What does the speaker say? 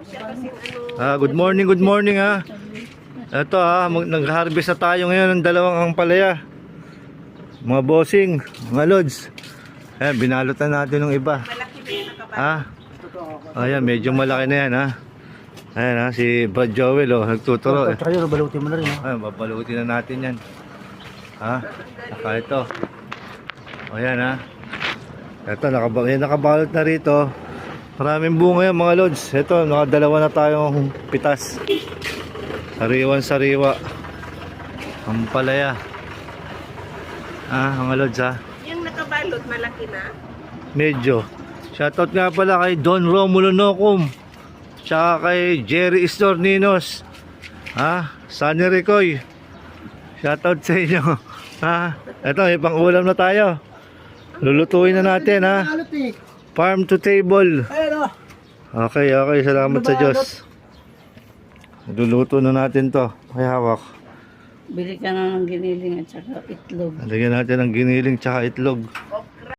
Good morning, good morning ha. Ito ha, nag-harvest na tayo ngayon ng dalawang ampalaya. Mga bossing, mga lods. Ayan, binalot na natin ng iba. Ha? Ayan, medyo malaki na yan ha. Ayan ha, si Brad Joel nagtuturo. Tayo, balutin mo na rin ha. Ayan, babalutin na natin yan. Ha? Saka ito. Ayan ha. Ito, nakabalot na rito. Maraming bunga yan mga lods. Ito, nakadalawa na tayong pitas. Sariwan-sariwa. Ampalaya. Mga lods ha. Yung nakabalot, malaki na? Medyo. Shoutout nga pala kay Don Romulo Nocum. Tsaka kay Jerry Istorninos. Sunny Ricoy. Shoutout sa inyo. Ito, may pang-ulam na tayo. Lulutuin na natin ha. Farm to table. Okay, salamat sa Diyos. Luluto na natin to. May hawak. Bili ka na ng giniling at saka itlog. Lagyan natin ng giniling tsaka itlog.